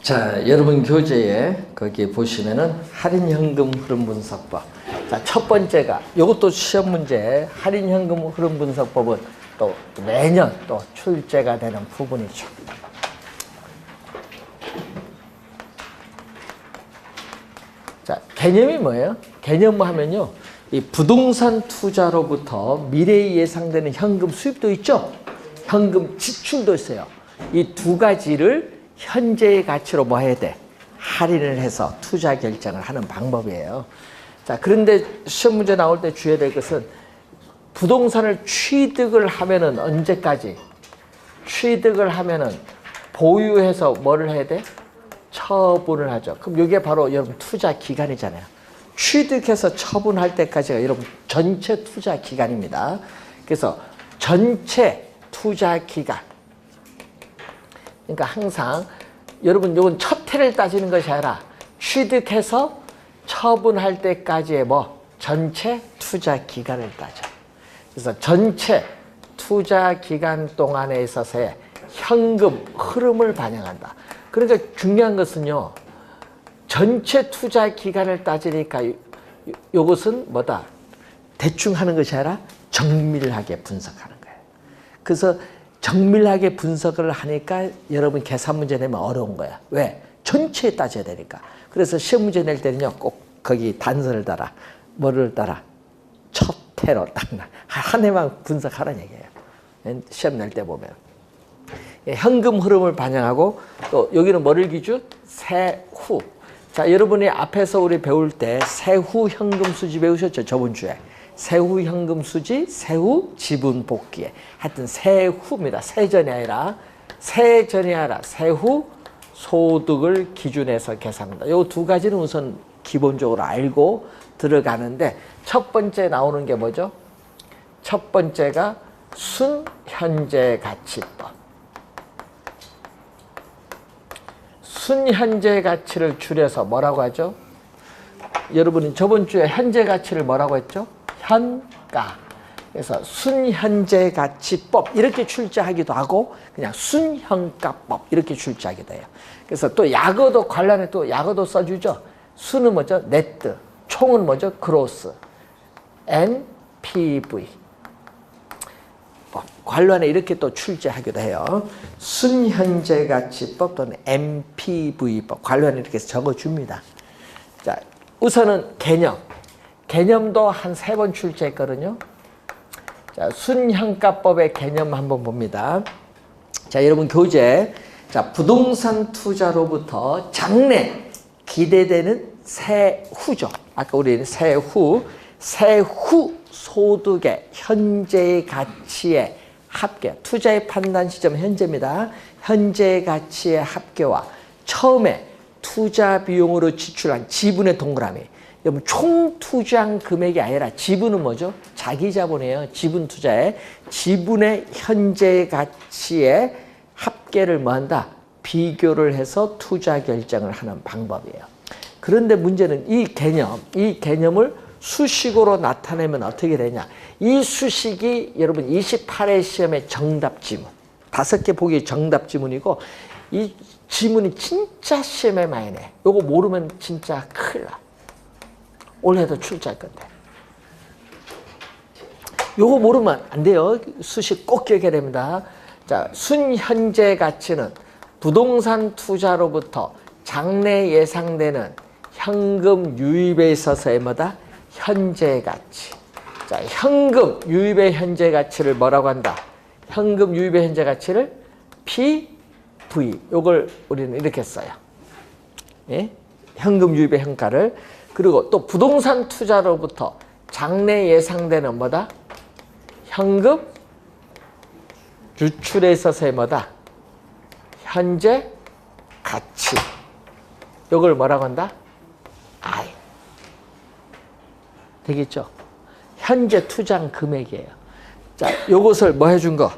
자, 여러분 교재에 거기 보시면은 할인현금 흐름분석법. 자, 첫 번째가 이것도 시험 문제. 할인현금 흐름분석법은 또 매년 또 출제가 되는 부분이죠. 자, 개념이 뭐예요? 개념 하면요, 이 부동산 투자로부터 미래에 예상되는 현금 수입도 있죠. 현금 지출도 있어요. 이 두 가지를 현재의 가치로 뭐 해야 돼? 할인을 해서 투자 결정을 하는 방법이에요. 자, 그런데 시험 문제 나올 때 주의해야 될 것은 부동산을 취득을 하면은 언제까지? 취득을 하면은 보유해서 뭐를 해야 돼? 처분을 하죠. 그럼 이게 바로 여러분 투자 기간이잖아요. 취득해서 처분할 때까지가 여러분 전체 투자 기간입니다. 그래서 전체 투자 기간. 그러니까 항상 여러분 이건 첫 해를 따지는 것이 아니라 취득해서 처분할 때까지의 뭐 전체 투자 기간을 따져. 그래서 전체 투자 기간 동안에 있어서의 현금 흐름을 반영한다. 그러니까 중요한 것은요, 전체 투자 기간을 따지니까 요것은 뭐다? 대충 하는 것이 아니라 정밀하게 분석하는 거예요. 그래서 정밀하게 분석을 하니까 여러분 계산 문제 내면 어려운 거야. 왜? 전체에 따져야 되니까. 그래서 시험 문제 낼 때는요, 꼭 거기 단서를 달아. 뭐를 달아? 첫 해로 딱 한 해만 분석하라는 얘기예요. 시험 낼 때 보면. 현금 흐름을 반영하고 또 여기는 뭐를 기준? 세후. 자, 여러분이 앞에서 우리 배울 때 세후 현금 수지 배우셨죠? 저번 주에. 세후 현금 수지, 세후 지분 복귀에. 하여튼 세후입니다. 세전이 아니라 세후 소득을 기준해서 계산합니다. 이 두 가지는 우선 기본적으로 알고 들어가는데 첫 번째 나오는 게 뭐죠? 첫 번째가 순현재가치법. 순현재 가치를 줄여서 뭐라고 하죠? 여러분이 저번 주에 현재 가치를 뭐라고 했죠? 현가. 그래서 순현재 가치법 이렇게 출제하기도 하고 그냥 순현가법 이렇게 출제하기도 해요. 그래서 또 약어도 관련해 또 약어도 써주죠. 순은 뭐죠? 네트. 총은 뭐죠? 그로스. NPV. 관련해 이렇게 또 출제하기도 해요. 순현재가치법 또는 MPV법 관련해 이렇게 적어줍니다. 자, 우선은 개념. 개념도 한 3번 출제했거든요. 자, 순현가법의 개념 한번 봅니다. 자, 여러분 교재. 자, 부동산 투자로부터 장래 기대되는 세후죠. 아까 우리는 세후 소득의 현재의 가치의 합계, 투자의 판단 시점 현재입니다. 현재의 가치의 합계와 처음에 투자 비용으로 지출한 지분의 동그라미. 여러분 총 투자한 금액이 아니라 지분은 뭐죠? 자기 자본이에요. 지분 투자에 지분의 현재 가치의 합계를 뭐한다? 비교를 해서 투자 결정을 하는 방법이에요. 그런데 문제는 이 개념을 수식으로 나타내면 어떻게 되냐? 이 수식이 여러분 28회 시험의 정답 지문. 5개 보기 정답 지문이고 이 지문이 진짜 시험에 많이 내. 요거 모르면 진짜 큰일 나. 올해도 출제할 건데. 요거 모르면 안 돼요. 수식 꼭 기억해야 됩니다. 자, 순현재 가치는 부동산 투자로부터 장래 예상되는 현금 유입에 있어서의 뭐다? 현재 가치. 자, 현금 유입의 현재 가치를 뭐라고 한다? 현금 유입의 현재 가치를 PV. 요걸 우리는 이렇게 써요. 예? 현금 유입의 현가를. 그리고 또 부동산 투자로부터 장래 예상되는 뭐다? 현금 유출에 있어서의 뭐다? 현재 가치. 요걸 뭐라고 한다? I. 되겠죠? 현재 투자한 금액이에요. 자, 요것을 뭐 해준 거?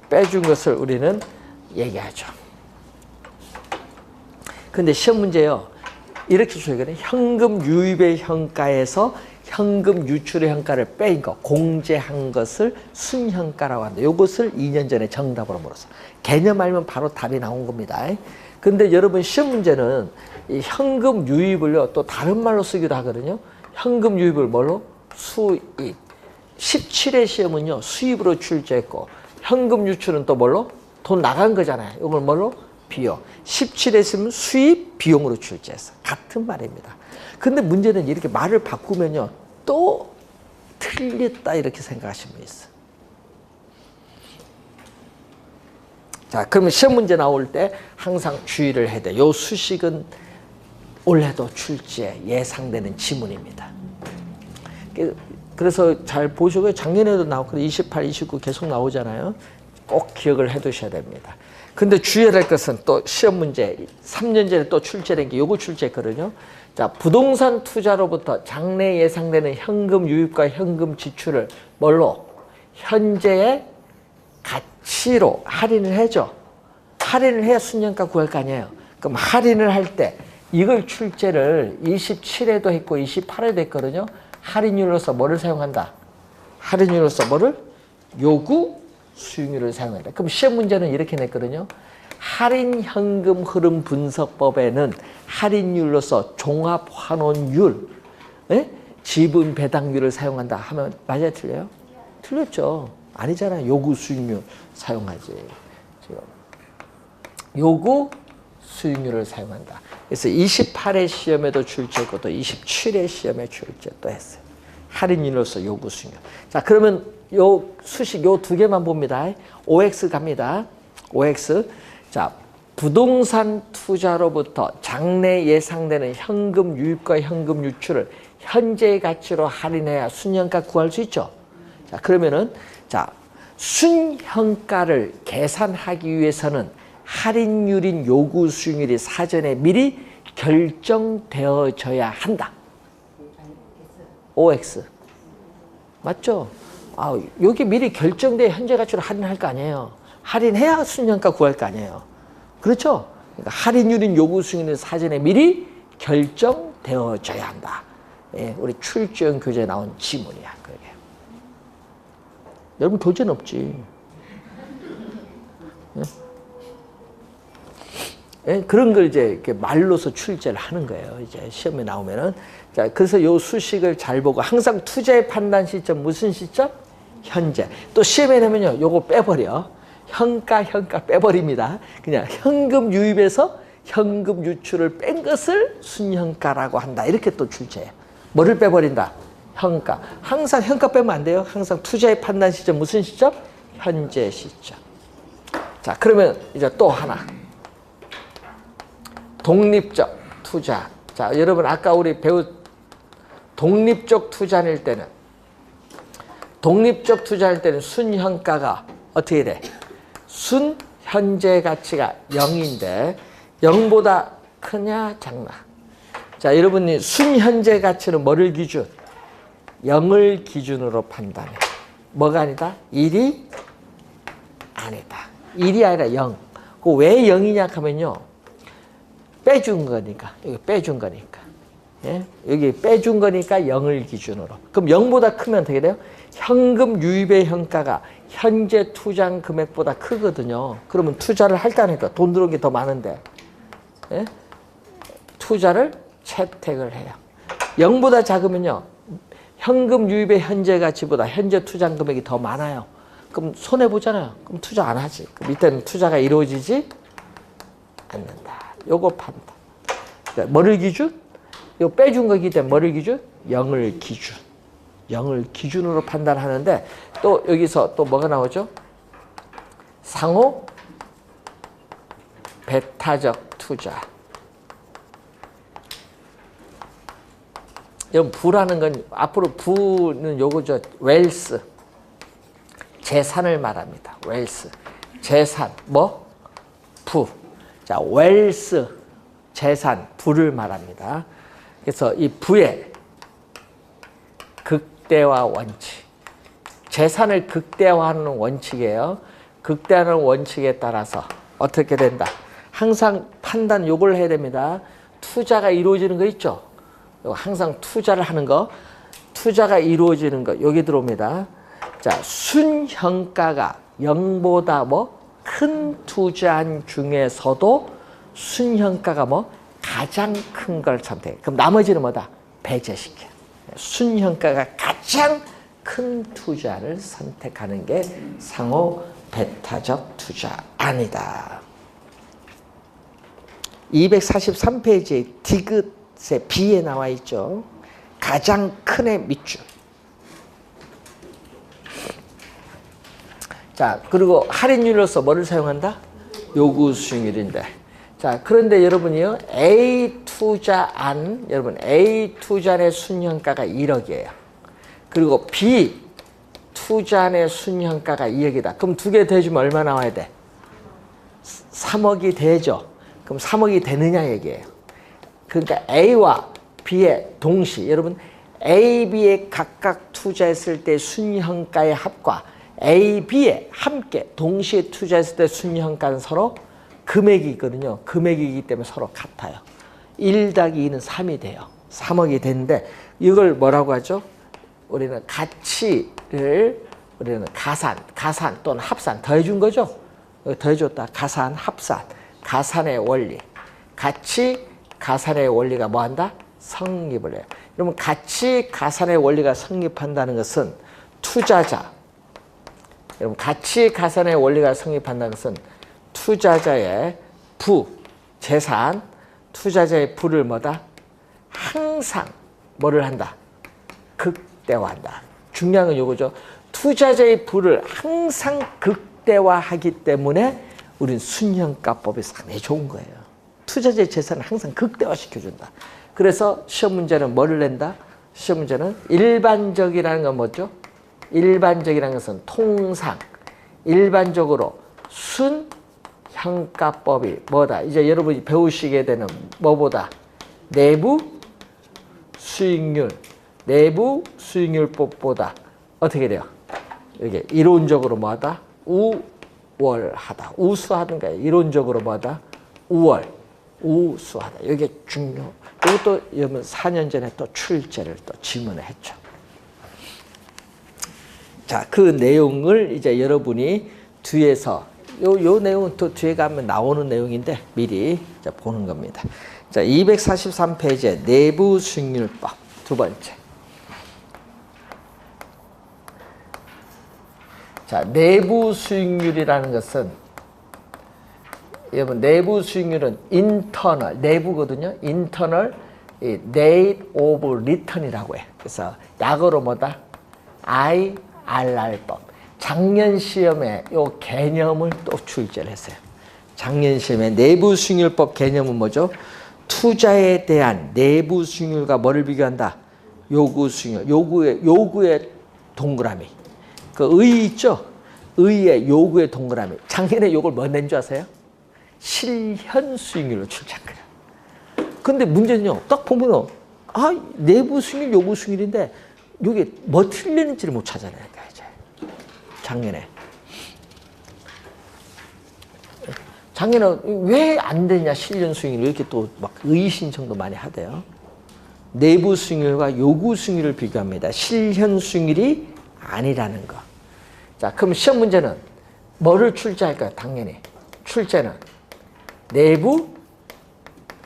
빼준 것을 우리는 얘기하죠. 근데 시험 문제요. 이렇게 주거든요. 현금 유입의 현가에서 현금 유출의 현가를 뺀 거, 공제한 것을 순현가라고 한다. 이것을 2년 전에 정답으로 물었어. 개념 알면 바로 답이 나온 겁니다. 근데 여러분 시험 문제는 이 현금 유입을요 또 다른 말로 쓰기도 하거든요. 현금 유입을 뭘로? 수입. 17회 시험은요 수입으로 출제했고 현금 유출은 또 뭘로? 돈 나간 거잖아요. 이걸 뭘로? 비용. 17회 시험은 수입, 비용으로 출제했어. 같은 말입니다. 근데 문제는 이렇게 말을 바꾸면요 또 틀렸다 이렇게 생각하시는 분 있어. 자, 그러면 시험 문제 나올 때 항상 주의를 해야 돼. 요 수식은 올해도 출제 예상되는 지문입니다. 그래서 잘 보시고요. 작년에도 나오고 28, 29 계속 나오잖아요. 꼭 기억을 해 두셔야 됩니다. 근데 주의해야 될 것은 또 시험 문제 3년 전에 또 출제된 게 요거 출제했거든요. 자, 부동산 투자로부터 장래 예상되는 현금 유입과 현금 지출을 뭘로? 현재의 가치로 할인을 해줘. 할인을 해야 순년가 구할 거 아니에요. 그럼 할인을 할 때 이걸 출제를 27회도 했고 28회도 했거든요. 할인율로서 뭐를 사용한다? 할인율로서 뭐를? 요구 수익률을 사용한다. 그럼 시험 문제는 이렇게 냈거든요. 할인 현금 흐름 분석법에는 할인율로서 종합 환원율, 지분 배당률을 사용한다 하면 맞아요, 틀려요? 틀렸죠. 아니잖아요. 요구 수익률 사용하지. 지금 요구 수익률을 사용한다. 그래서 28회 시험에도 출제했고 또 27회 시험에 출제 또 했어요. 할인율로서 요구 수익률. 자, 그러면 요 수식 요 두 개만 봅니다. OX 갑니다. OX. 자, 부동산 투자로부터 장래 예상되는 현금 유입과 현금 유출을 현재의 가치로 할인해야 순현가 구할 수 있죠. 자, 그러면은 자, 순현가를 계산하기 위해서는 할인율인 요구 수익률이 사전에 미리 결정되어져야 한다. OX. 맞죠? 아, 여기 미리 결정돼 현재 가치로 할인할 거 아니에요. 할인해야 순현가 구할 거 아니에요. 그렇죠? 그러니까 할인율인 요구 수익률은 사전에 미리 결정되어져야 한다. 예, 우리 출제형 교재에 나온 지문이야. 그게. 여러분 교재는 없지. 예? 예? 그런 걸 이제 이렇게 말로서 출제를 하는 거예요. 이제 시험에 나오면은. 자, 그래서 요 수식을 잘 보고 항상 투자의 판단 시점 무슨 시점? 현재. 또 시험에 내면요, 요거 빼버려. 현가 빼버립니다. 그냥 현금 유입에서 현금 유출을 뺀 것을 순현가라고 한다. 이렇게 또 출제해요. 뭐를 빼버린다? 현가. 항상 현가 빼면 안 돼요. 항상 투자의 판단 시점 무슨 시점? 현재 시점. 자, 그러면 이제 또 하나. 독립적 투자. 자, 여러분 아까 우리 독립적 투자일 때는 순현가가 어떻게 돼? 순현재 가치가 0인데 0보다 크냐 작나? 자, 여러분이 순현재 가치는 뭐를 기준? 0을 기준으로 판단해. 뭐가 아니다? 1이 아니다. 1이 아니라 0. 그 왜 0이냐 하면요. 빼준 거니까. 여기 빼준 거니까. 예? 여기 빼준 거니까 0을 기준으로. 그럼 0보다 크면 어떻게 돼요? 현금 유입의 현가가 현재 투자한 금액보다 크거든요. 그러면 투자를 할다니까. 돈 들어온 게 더 많은데. 예? 투자를 채택을 해요. 0보다 작으면요. 현금 유입의 현재 가치보다 현재 투자한 금액이 더 많아요. 그럼 손해보잖아요. 그럼 투자 안 하지. 그럼 이때는 투자가 이루어지지 않는다. 요거 판단. 그러니까 뭐를 기준? 요 빼준 거기 때문에 뭐를 기준? 0을 기준. 0을 기준으로 판단하는데 또 여기서 또 뭐가 나오죠? 상호 배타적 투자. 여러분 부라는 건 앞으로 부는 요거죠. 웰스. 재산을 말합니다. 웰스. 재산. 뭐? 부. 자, 웰스. 재산. 부를 말합니다. 그래서 이 부의 극대화 원칙. 재산을 극대화하는 원칙이에요. 극대화하는 원칙에 따라서 어떻게 된다? 항상 판단 요걸 해야 됩니다. 투자가 이루어지는 거 있죠? 항상 투자를 하는 거. 투자가 이루어지는 거 여기 들어옵니다. 자, 순현가가 0보다 뭐 큰 투자한 중에서도 순현가가 뭐 가장 큰 걸 선택해. 그럼 나머지는 뭐다? 배제시켜. 순현가가 가장 큰 투자를 선택하는 게 상호 배타적 투자 아니다. 243페이지에 디귿의 B에 나와 있죠. 가장 큰의 밑줄. 자, 그리고 할인율로서 뭐를 사용한다? 요구 수익률인데. 자, 그런데 여러분이요, A 투자안, 여러분 A 투자안의 순현가가 1억이에요. 그리고 B 투자안의 순현가가 2억이다. 그럼 두 개 더해주면 얼마 나와야 돼? 3억이 되죠. 그럼 3억이 되느냐 얘기예요. 그러니까 A와 B의 동시, 여러분 A, B에 각각 투자했을 때 순현가의 합과 A, B에 함께 동시에 투자했을 때 순현가는 서로 금액이 있거든요. 금액이기 때문에 서로 같아요. 1 더하기 2는 3이 돼요. 3억이 되는데 이걸 뭐라고 하죠? 우리는 가치를 우리는 가산 또는 합산 더해준 거죠. 더해줬다. 가산, 합산, 가산의 원리. 가치, 가산의 원리가 뭐한다? 성립을 해요. 그러면 가치, 가산의 원리가 성립한다는 것은 투자자. 여러분 가치, 가산의 원리가 성립한다는 것은 투자자의 부, 재산, 투자자의 부를 뭐다? 항상 뭐를 한다? 극대화한다. 중요한 건 이거죠. 투자자의 부를 항상 극대화하기 때문에 우리는 순현가법이 상당히 좋은 거예요. 투자자의 재산을 항상 극대화시켜준다. 그래서 시험 문제는 뭐를 낸다? 시험 문제는 일반적이라는 건 뭐죠? 일반적이라는 것은 통상, 일반적으로 순현가법이 뭐다? 이제 여러분이 배우시게 되는 뭐보다? 내부 수익률, 내부 수익률법보다 어떻게 돼요? 이게 이론적으로 뭐하다? 우월하다. 우수하는 거예요. 이론적으로 뭐하다? 우수하다. 이게 중요. 이것도 여러분 4년 전에 또 출제를 또 지문을 했죠. 자, 그 내용을 이제 여러분이 뒤에서 요 내용은 또 뒤에 가면 나오는 내용인데 미리 이제 보는 겁니다. 자, 243페이지에 내부 수익률법 두 번째. 자, 내부 수익률이라는 것은 여러분 내부 수익률은 인터널 내부거든요. 인터널 rate of return이라고 해. 그래서 약어로 뭐다? IRR법. 작년 시험에 이 개념을 또 출제를 했어요. 작년 시험에 내부 수익률법 개념은 뭐죠? 투자에 대한 내부 수익률과 뭐를 비교한다? 요구 수익률. 요구의 동그라미. 그 의 있죠? 의의 요구의 동그라미. 작년에 요걸 뭐 낸 줄 아세요? 실현 수익률로 출제한 거예요. 근데 문제는요, 딱 보면, 내부 수익률, 요구 수익률인데, 이게 뭐 틀리는지를 못 찾아내는 거야, 이제. 작년에. 작년에 왜 안 되냐, 실현 수익률. 이렇게 또 막 의신청도 많이 하대요. 내부 수익률과 요구 수익률을 비교합니다. 실현 수익률이 아니라는 거. 자, 그럼 시험 문제는 뭐를 출제할까요? 당연히. 출제는 내부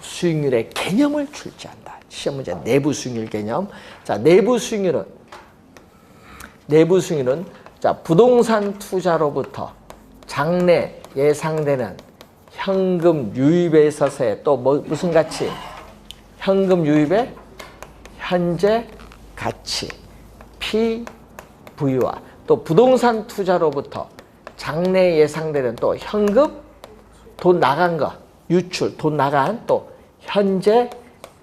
수익률의 개념을 출제한다. 시험 문제 내부 수익률 개념. 자, 내부 수익률은 자, 부동산 투자로부터 장래 예상되는 현금 유입에 있어서의 또 무슨 가치? 현금 유입의 현재 가치, PV와 또 부동산 투자로부터 장래 예상되는 또 현금, 돈 나간 거, 유출, 돈 나간 또 현재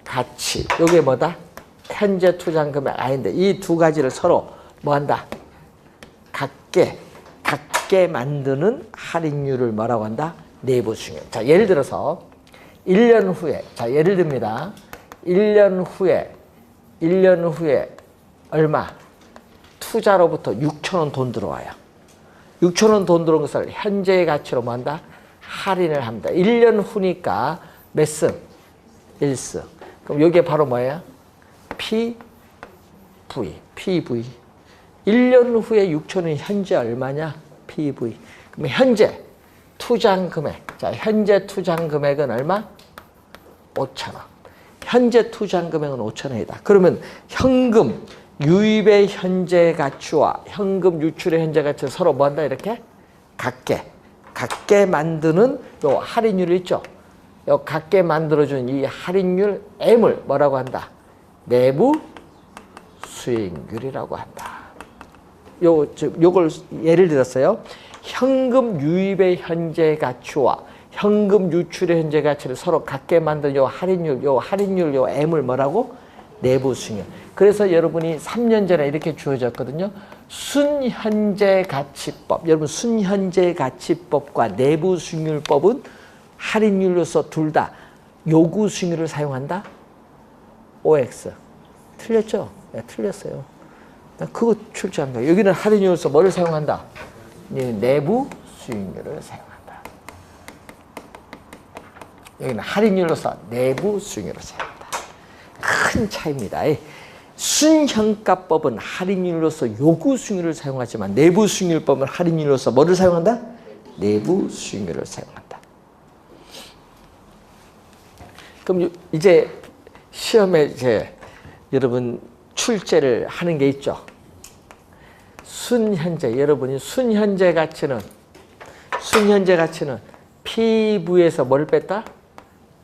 가치. 이게 뭐다? 현재 투자한 금액 아닌데 이 두 가지를 서로 뭐한다? 같게 만드는 할인율을 뭐라고 한다? 내부 수익률. 자, 예를 들어서 1년 후에, 자, 예를 듭니다. 1년 후에 얼마? 투자로부터 6,000원 돈 들어와요. 6,000원 돈 들어온 것을 현재의 가치로 뭐 한다? 할인을 합니다. 1년 후니까 몇 승? 1승. 그럼 이게 바로 뭐예요? V, PV. 1년 후에 6천은 현재 얼마냐? PV. 그럼 현재 투자한 금액. 자, 현재 투자한 금액은 얼마? 5천 원. 현재 투자한 금액은 5천 원이다. 그러면 현금 유입의 현재 가치와 현금 유출의 현재 가치를 서로 뭐 한다? 이렇게 같게 만드는 요 할인율이 있죠. 요 같게 만들어주는 이 할인율 M을 뭐라고 한다? 내부 수익률이라고 한다. 요걸 예를 들었어요. 현금 유입의 현재 가치와 현금 유출의 현재 가치를 서로 같게 만든 요 할인율 요 M을 뭐라고? 내부 수익률. 그래서 여러분이 3년 전에 이렇게 주어졌거든요. 순현재 가치법. 여러분 순현재 가치법과 내부 수익률법은 할인율로서 둘 다 요구 수익률을 사용한다? OX. 틀렸죠? 네, 틀렸어요. 그거 출제한 거예요. 여기는 할인율로서 뭐를 사용한다? 내부 수익률을 사용한다. 여기는 할인율로서 내부 수익률을 사용한다. 큰 차이입니다. 순현가법은 할인율로서 요구 수익률을 사용하지만 내부 수익률법은 할인율로서 뭐를 사용한다? 내부 수익률을 사용한다. 그럼 이제 시험에 이제 여러분 출제를 하는 게 있죠. 순현재, 여러분이 순현재 가치는 PV에서 뭘 뺐다?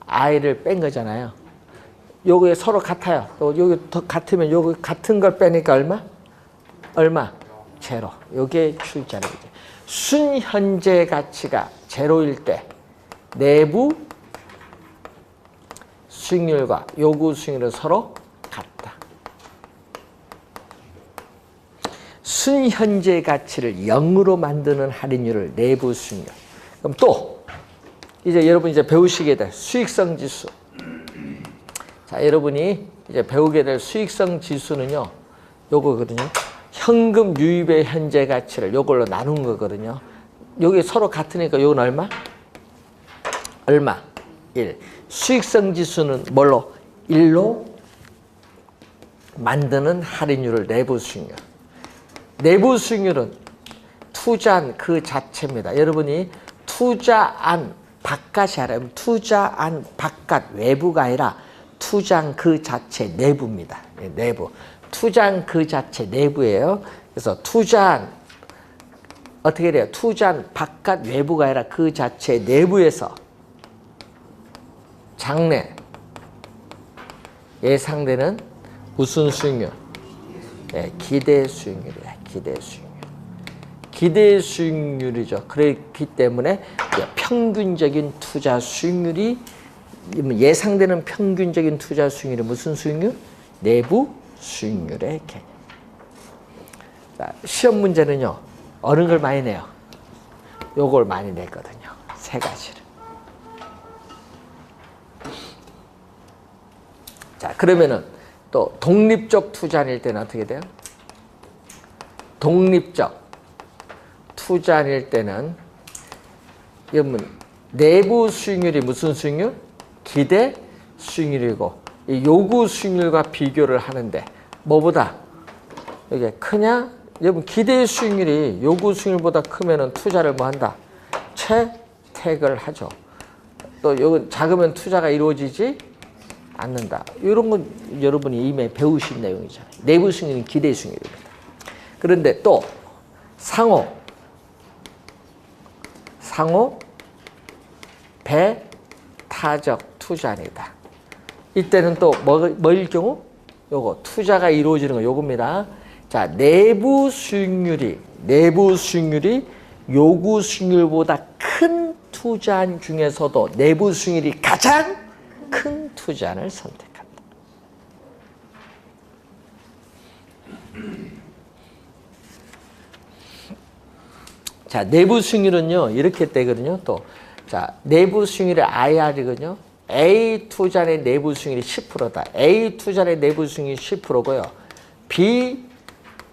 I를 뺀 거잖아요. 요게 서로 같아요. 또 여기 더 같으면 요거 같은 걸 빼니까 얼마? 제로. 요게 출제는 거죠. 순현재 가치가 제로일 때 내부 수익률과 요구 수익률은 서로 같다. 순현재 가치를 0으로 만드는 할인율을 내부 수익률. 그럼 또 이제 여러분 이제 배우시게 될 수익성 지수. 자, 여러분이 이제 배우게 될 수익성 지수는요, 요거거든요. 현금 유입의 현재 가치를 요걸로 나눈 거거든요. 여기 서로 같으니까 요건 얼마? 1. 수익성 지수는 뭘로? 1로 만드는 할인율을 내부 수익률. 내부 수익률은 투자한 그 자체입니다. 여러분이 투자한 바깥이 아니라 투자한 바깥 외부가 아니라 투자한 그 자체 내부입니다. 내부. 투자한 그 자체 내부예요. 그래서 투자한 어떻게 돼요? 투자한 바깥 외부가 아니라 그 자체 내부에서 장래 예상되는 무슨 수익률? 네, 기대 수익률이야. 기대 수익률이죠. 그렇기 때문에 평균적인 투자 수익률이 예상되는 평균적인 투자 수익률이 무슨 수익률? 내부 수익률의 개념. 자, 시험 문제는요. 어느 걸 많이 내요? 요걸 많이 냈거든요. 세 가지를. 자, 그러면은 또 독립적 투자일 때는 어떻게 돼요? 독립적 투자일 때는 여러분 내부 수익률이 무슨 수익률? 기대 수익률이고 이 요구 수익률과 비교를 하는데 뭐보다 이게 크냐? 여러분 기대 수익률이 요구 수익률보다 크면은 투자를 뭐 한다? 채택을 하죠. 또 이건 작으면 투자가 이루어지지 않는다. 이런 건 여러분이 이미 배우신 내용이잖아요. 내부 수익률은 기대 수익률입니다. 그런데 또 상호 배타적 투자입니다. 이때는 또 뭐일 경우? 요거 투자가 이루어지는 거 요겁니다. 자, 내부 수익률이 요구 수익률보다 큰 투자안 중에서도 내부 수익률이 가장 큰 투자안을 선택한다. 자, 내부 수익률은요, 이렇게 되거든요, 또. 자, 내부 수익률의 IR이거든요. A 투자의 내부 수익률이 10%다. A 투자의 내부 수익률이 10%고요. B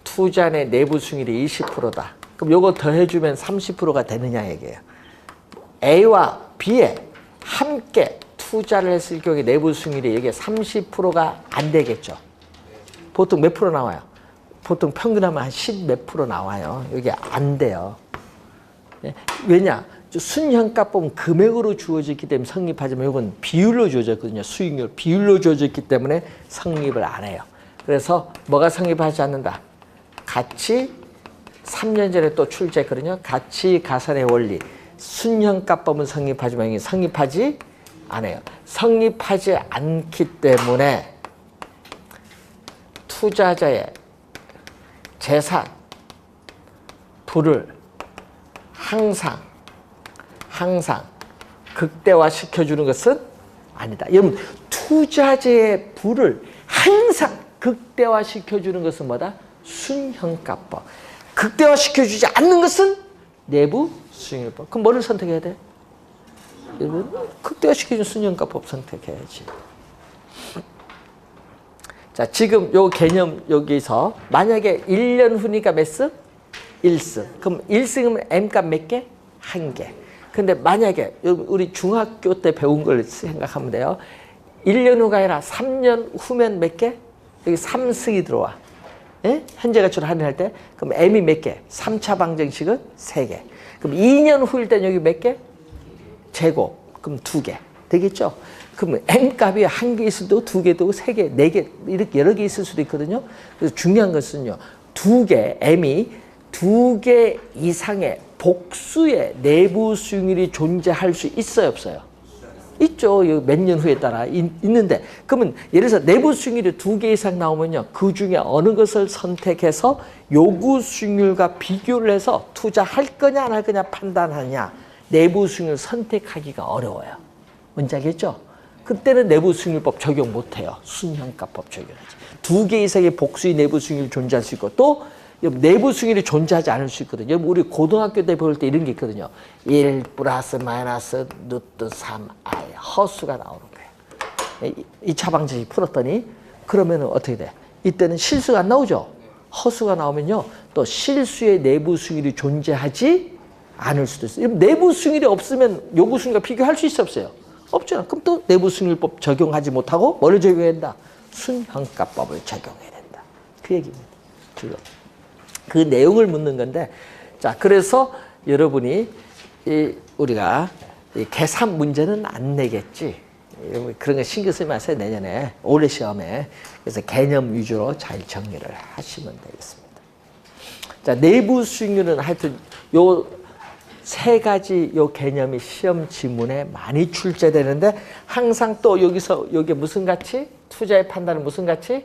투자의 내부 수익률이 20%다. 그럼 요거 더해주면 30%가 되느냐, 얘기예요. A와 B에 함께 투자를 했을 경우에 내부 수익률이 이게 30%가 안 되겠죠. 보통 몇 프로 나와요? 보통 평균하면 한 10 몇 프로 나와요. 여기 안 돼요. 왜냐? 순현값 보면 금액으로 주어졌기 때문에 성립하지만 이건 비율로 주어졌거든요. 수익률 비율로 주어졌기 때문에 성립을 안 해요. 그래서 뭐가 성립하지 않는다? 가치 3년 전에 또 출제했거든요. 가치 가산의 원리. 순현값 보면 성립하지만 이게 성립하지 않아요. 성립하지 않기 때문에 투자자의 재산, 부를 항상 극대화시켜주는 것은 아니다. 여러분, 투자자의 부를 항상 극대화시켜주는 것은 뭐다? 순현가법. 극대화시켜주지 않는 것은 내부 수익률법. 그럼 뭐를 선택해야 돼? 여러분, 극대화시켜주는 순현가법 선택해야지. 자, 지금 요 개념 여기서 만약에 1년 후니까 몇 승? 1승. 그럼 1승이면 M값 몇 개? 1개. 근데 만약에 우리 중학교 때 배운 걸 생각하면 돼요. 1년 후가 아니라 3년 후면 몇 개? 여기 3승이 들어와. 예? 현재 가치로 할인할 때. 그럼 M이 몇 개? 3차 방정식은 3개. 그럼 2년 후일 땐 여기 몇 개? 제곱. 그럼 2개. 되겠죠? 그러면 M값이 1개 있을 때도 2개, 또 3개, 4개 이렇게 여러 개 있을 수도 있거든요. 그래서 중요한 것은요. 2개, M이 2개 이상의 복수의 내부 수익률이 존재할 수 있어요, 없어요? 있죠. 몇 년 후에 따라 있는데, 그러면 예를 들어서 내부 수익률이 2개 이상 나오면요, 그 중에 어느 것을 선택해서 요구 수익률과 비교를 해서 투자할 거냐 안 할 거냐 판단하냐, 내부 수익률 선택하기가 어려워요. 뭔지 알겠죠? 그때는 내부 수익률법 적용 못해요. 순현가법 적용하지. 2개 이상의 복수의 내부 수익률이 존재할 수 있고, 또 내부 수익률이 존재하지 않을 수 있거든요. 우리 고등학교 때 배울 때 이런 게 있거든요. 1 플러스 마이너스 루트 3i 허수가 나오는 거예요. 2차 방정식 풀었더니 그러면 어떻게 돼? 이때는 실수가 안 나오죠. 허수가 나오면요, 또 실수의 내부 수익률이 존재하지 않을 수도 있어요. 내부 수익률이 없으면 요구 수익률과 비교할 수 있어 없어요? 없잖아. 그럼 또 내부 수익률법 적용하지 못하고 뭐를 적용해야 된다? 순현가법을 적용해야 된다. 그 얘기입니다. 지금. 그 내용을 묻는 건데, 자, 그래서 여러분이 우리가 계산 문제는 안 내겠지. 그런 거 신경 쓰지 마세요. 내년에 올해 시험에. 그래서 개념 위주로 잘 정리를 하시면 되겠습니다. 자, 내부 수익률은 하여튼 요 세 가지 요 개념이 시험 지문에 많이 출제되는데, 항상 또 여기서 여기 무슨 가치? 투자의 판단은 무슨 가치?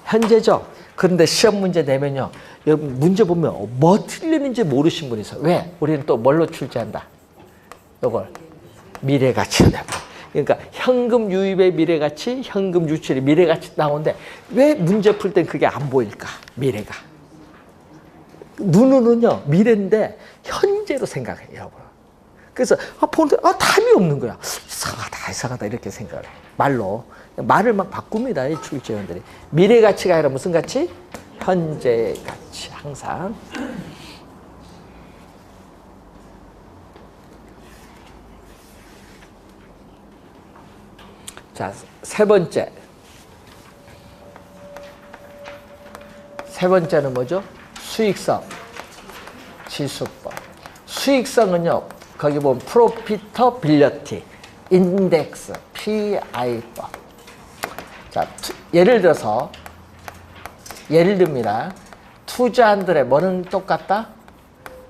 현재죠. 그런데 시험 문제 내면요, 여러분 문제 보면 뭐 틀리는지 모르신 분이 있어요. 왜? 우리는 또 뭘로 출제한다? 이걸 미래가치로 내봐. 그러니까 현금 유입의 미래가치, 현금 유출의 미래가치 나오는데 왜 문제 풀 땐 그게 안 보일까? 미래가. 눈으로는요 미래인데 현재로 생각해요, 여러분. 그래서 보는데 답이 없는 거야. 이상하다 이렇게 생각을 해. 말을 막 바꿉니다, 이 출제원들이. 미래 가치가 아니라 무슨 가치? 현재 가치. 항상. 자, 세 번째는 뭐죠? 수익성 지수법. 수익성은요, 거기 보면 프로피터빌리티, 인덱스, PI법. 자, 예를 듭니다. 투자한들의 뭐는 똑같다?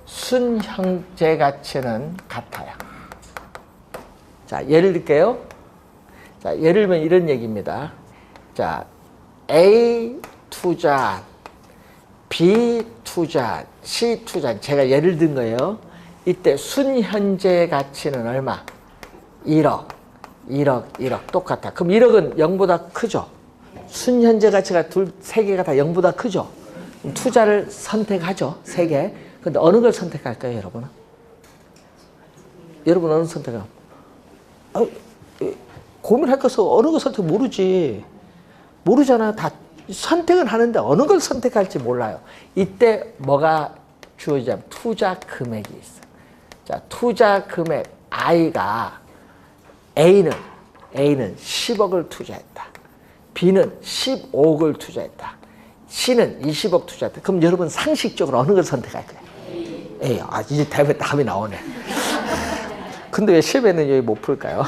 순현재 가치는 같아요. 자, 예를 들게요. 자, 예를 들면 이런 얘기입니다. 자, A 투자, B 투자, C 투자. 제가 예를 든 거예요. 이때 순현재 가치는 얼마? 1억, 1억 똑같아. 그럼 1억은 0보다 크죠? 순현재 가치가 세 개가 다 0보다 크죠? 그럼 투자를 선택하죠, 3개. 근데 어느 걸 선택할까요, 여러분은? 여러분 어느 선택할까요? 고민할 것은 어느 걸 선택 모르잖아. 다 선택은 하는데 어느 걸 선택할지 몰라요. 이때 뭐가 주어지냐면 투자 금액이 있어. 자, 투자 금액 A는 10억을 투자했다. B는 15억을 투자했다. C는 20억 투자했다. 그럼 여러분 상식적으로 어느 걸 선택할 거예요? A. 아, 이제 답이 나오네. 근데 왜 실배는 여기 못 풀까요?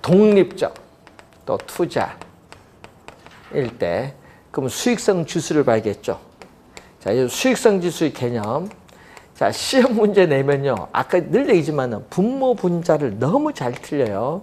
독립적 또 투자일 때 그럼 수익성 지수를 봐야겠죠. 자, 이 수익성 지수의 개념. 자, 시험 문제 내면요. 아까 늘 얘기지만 분모 분자를 너무 잘 틀려요.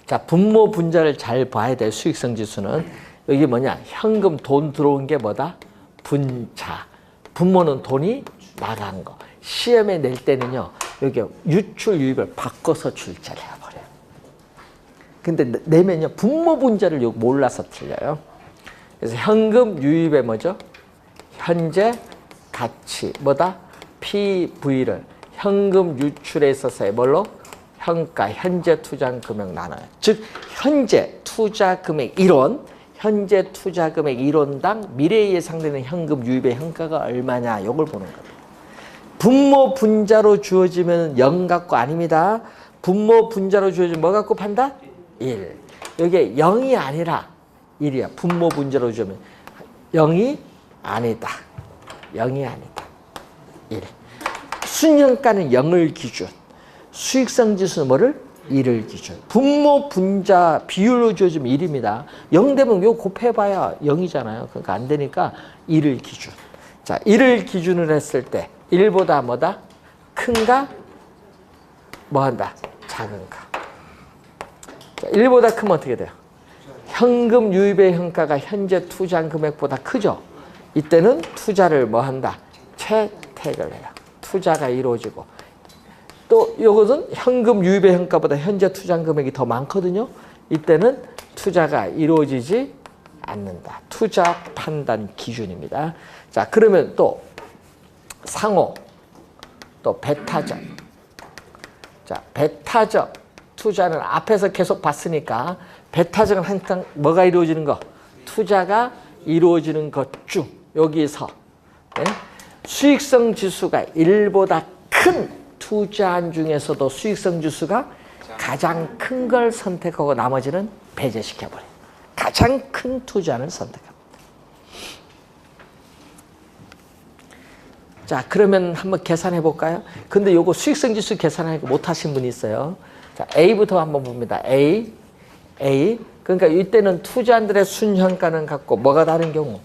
자, 분모 분자를 잘 봐야 돼. 수익성 지수는 여기 뭐냐? 현금 돈 들어온 게 뭐다? 분자. 분모는 돈이 나간 거. 시험에 낼 때는요. 여기 유출 유입을 바꿔서 출제를 해버려요. 근데 내면요. 분모 분자를 여기 몰라서 틀려요. 그래서 현금 유입의 뭐죠? 현재 가치 뭐다? PV를 현금 유출에 있어서의 뭘로? 현가, 현재 투자 금액 나눠요. 즉 현재 투자 금액 1원, 현재 투자 금액 1원당 미래에 예상되는 현금 유입의 현가가 얼마냐 이걸 보는 겁니다. 분모 분자로 주어지면 0 갖고 아닙니다. 분모 분자로 주어지면 뭐 갖고 판다? 1. 여기에 0이 아니라 1이야. 분모 분자로 주면 0이 아니다. 0이 아니다. 1. 순현가는 0을 기준. 수익성 지수는 뭐를? 1을 기준. 분모 분자 비율로 주어지면 1입니다. 0 되면 이거 곱해봐야 0이잖아요. 그러니까 안 되니까 1을 기준. 자, 1을 기준으로 했을 때 1보다 뭐다? 큰가? 뭐한다? 작은가? 자, 1보다 크면 어떻게 돼요? 현금 유입의 현가가 현재 투자한 금액보다 크죠? 이때는 투자를 뭐한다? 채택을 해요. 투자가 이루어지고 또 이것은 현금 유입의 현가보다 현재 투자한 금액이 더 많거든요. 이때는 투자가 이루어지지 않는다. 투자 판단 기준입니다. 자, 그러면 또 상호, 또 배타적. 자, 배타적 투자는 앞에서 계속 봤으니까 배타적은 항상 뭐가 이루어지는 거? 투자가 이루어지는 것 중 여기서 네? 수익성 지수가 1보다 큰 투자한 중에서도 수익성 지수가 가장 큰 걸 선택하고 나머지는 배제시켜버려요. 가장 큰 투자를 선택합니다. 자, 그러면 한번 계산해 볼까요? 근데 요거 수익성 지수 계산하니까 못하신 분이 있어요. 자, A부터 한번 봅니다. A. 그러니까 이때는 투자한들의 순현가는 같고 뭐가 다른 경우?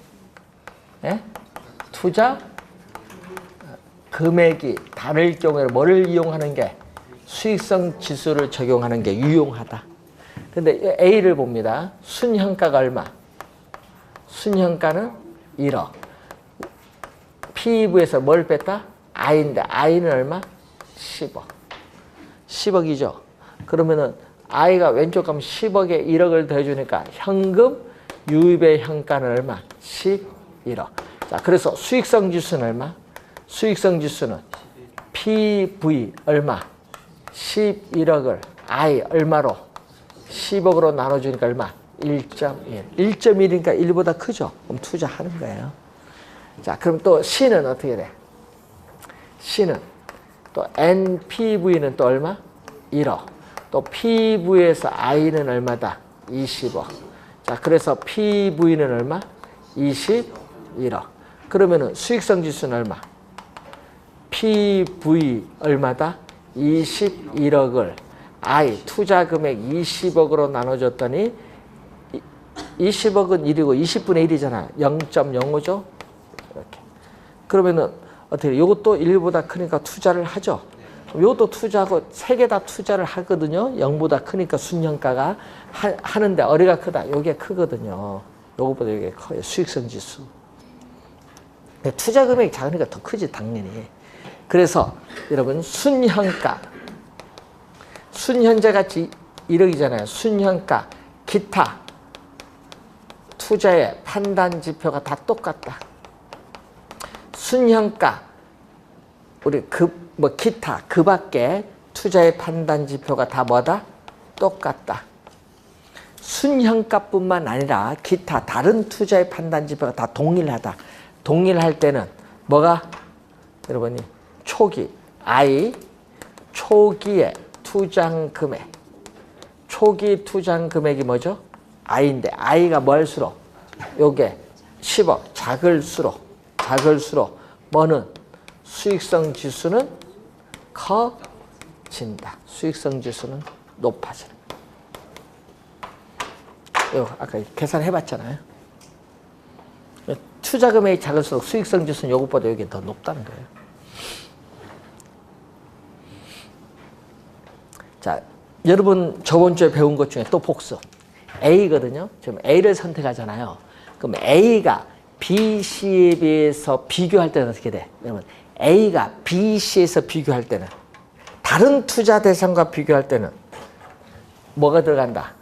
예? 투자 금액이 다를 경우에 뭐를 이용하는 게 수익성 지수를 적용하는 게 유용하다. 근데 A를 봅니다. 순현가가 얼마? 순현가는 1억. PEV에서 뭘 뺐다? I인데 I는 얼마? 10억. 10억이죠. 그러면은 I가 왼쪽 가면 10억에 1억을 더해주니까 현금 유입의 현가는 얼마? 11억. 자, 그래서 수익성 지수는 얼마? 수익성 지수는 PV 얼마? 11억을 I 얼마로? 10억으로 나눠주니까 얼마? 1.1. 1.1이니까 1보다 크죠? 그럼 투자하는 거예요. 자, 그럼 또 C는 어떻게 돼? C는 또 NPV는 또 얼마? 1억. 또 PV에서 I는 얼마다? 20억. 자, 그래서 PV는 얼마? 21억. 그러면은 수익성 지수는 얼마? PV 얼마다? 21억을 I 투자 금액 20억으로 나눠줬더니 20억은 1이고 20분의 1이잖아. 0.05죠? 이렇게. 그러면은 어떻게? 이것도 1보다 크니까 투자를 하죠. 이것도 투자하고 세 개 다 투자를 하거든요. 0보다 크니까 순현가가 하는데 어리가 크다. 이게 크거든요. 요것보다 이게 커요. 수익성 지수. 투자 금액이 작으니까 더 크지 당연히. 그래서 여러분 순현가, 순현재 가치 1억이잖아요. 순현가, 기타 투자의 판단 지표가 다 똑같다. 순현가, 우리 기타 그 밖에 투자의 판단 지표가 다 뭐다? 똑같다. 순현가뿐만 아니라 기타 다른 투자의 판단 지표가 다 동일하다. 동일할 때는 뭐가 여러분이 초기 I 초기에 투자 금액. 초기 투자 금액이 뭐죠? I인데 I가 뭘수록? 요게 10억. 작을수록 뭐는? 수익성 지수는 커진다. 수익성 지수는 높아지는. 요 아까 계산해 봤잖아요. 투자 금액이 작을수록 수익성 지수는 요것보다 여기 더 높다는 거예요. 자, 여러분 저번 주에 배운 것 중에 또 복수. A거든요. 지금 A를 선택하잖아요. 그럼 A가 B, C에 비해서 비교할 때는 어떻게 돼? 여러분 A가 B, C에서 비교할 때는 다른 투자 대상과 비교할 때는 뭐가 들어간다?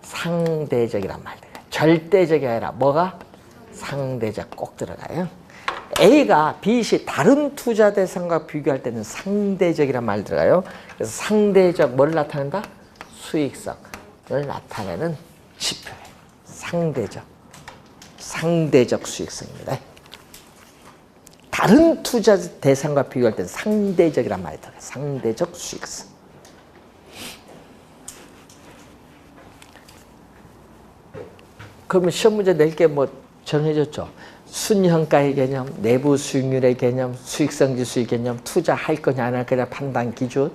상대적이란 말 들어가요. 절대적이 아니라 뭐가? 상대적 꼭 들어가요. A가 B, C 다른 투자 대상과 비교할 때는 상대적이란 말 들어가요. 그래서 상대적 뭘 나타낸다? 수익성을 나타내는 지표예요. 상대적 수익성입니다. 다른 투자 대상과 비교할 때는 상대적이란 말이 들어가요. 상대적 수익성. 그러면 시험 문제 낼 게 뭐 정해졌죠? 순현가의 개념, 내부 수익률의 개념, 수익성 지수의 개념, 투자할 거냐 안 할 거냐 판단 기준.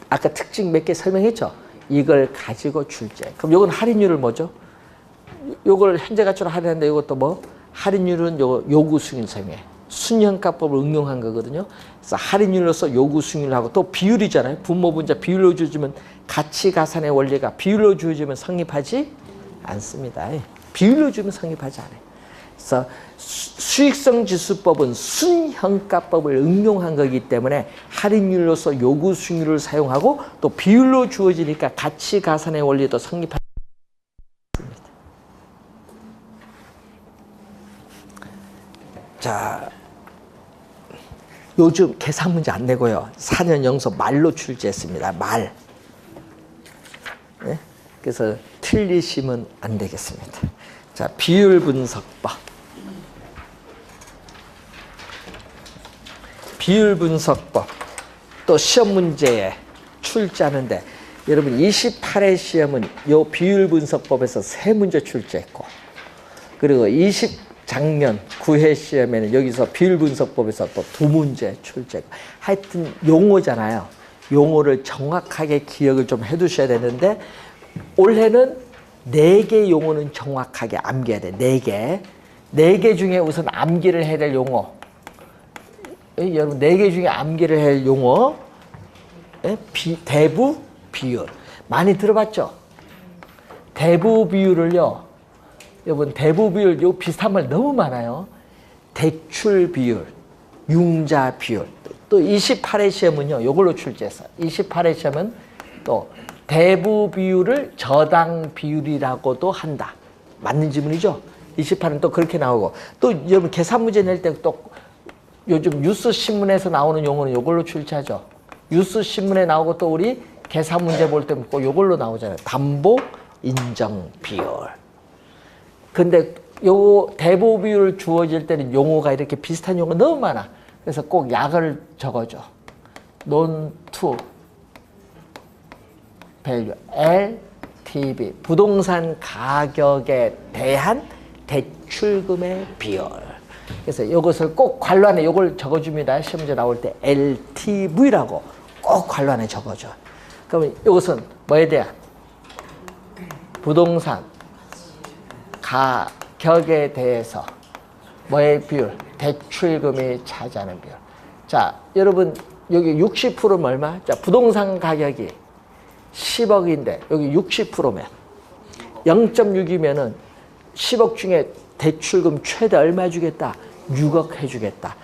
아까 특징 몇 개 설명했죠? 이걸 가지고 출제. 그럼 요건 할인율을 뭐죠? 요걸 현재 가치로 할인하는데 이것도 뭐? 할인율은 요구 수익률 설명해. 순현가법을 응용한 거거든요. 그래서 할인율로서 요구 수익률하고 또 비율이잖아요. 분모분자 비율로 주어지면 가치 가산의 원리가 비율로 주어지면 성립하지 않습니다. 비율로 주면 성립하지 않아요. 그래서 수익성 지수법은 순현가법을 응용한 거기 때문에 할인율로서 요구 수익률을 사용하고 또 비율로 주어지니까 가치 가산의 원리도 성립하지 않습니다. 자, 요즘 계산 문제 안 내고요. 4년 연속 말로 출제했습니다. 말. 네? 그래서 틀리시면 안 되겠습니다. 자, 비율 분석법. 비율 분석법. 또 시험 문제에 출제하는데 여러분 28회 시험은 요 비율 분석법에서 3문제 출제했고 그리고 작년 9회 시험에는 여기서 비율 분석법에서 또 2문제 출제했고 하여튼 용어잖아요. 용어를 정확하게 기억을 좀 해두셔야 되는데 올해는 4개 용어는 정확하게 암기해야 돼. 4개. 4개 중에 우선 암기를 해야 될 용어. 여러분 4개 중에 암기를 해야 할 용어. 대부 비율. 많이 들어봤죠? 대부 비율을요. 여러분 대부 비율 요 비슷한 말 너무 많아요. 대출 비율, 융자 비율. 또 28회 시험은요. 요걸로 출제했어요. 28회 시험은 또 대부 비율을 저당 비율이라고도 한다. 맞는 지문이죠? 28은 또 그렇게 나오고 또 여러분 계산 문제 낼 때 또 요즘 뉴스 신문에서 나오는 용어는 요걸로 출제하죠. 뉴스 신문에 나오고 또 우리 계산 문제 볼 때 꼭 요걸로 나오잖아요. 담보 인정 비율. 근데 요 대부 비율 주어질 때는 용어가 이렇게 비슷한 용어 너무 많아. 그래서 꼭 약을 적어줘. 논투 밸류 LTV 부동산 가격에 대한 대출금의 비율. 그래서 이것을 꼭 관란에 이걸 적어줍니다. 시험 문제 나올 때 LTV라고 꼭 관란에 적어줘. 그러면 이것은 뭐에 대한 부동산 가격에 대해서 뭐의 비율? 대출금이 차지하는 비율. 자, 여러분 여기 60%면 얼마? 자, 부동산 가격이 10억인데 여기 60%면 0.6이면은 10억 중에 대출금 최대 얼마 주겠다? 6억 해주겠다.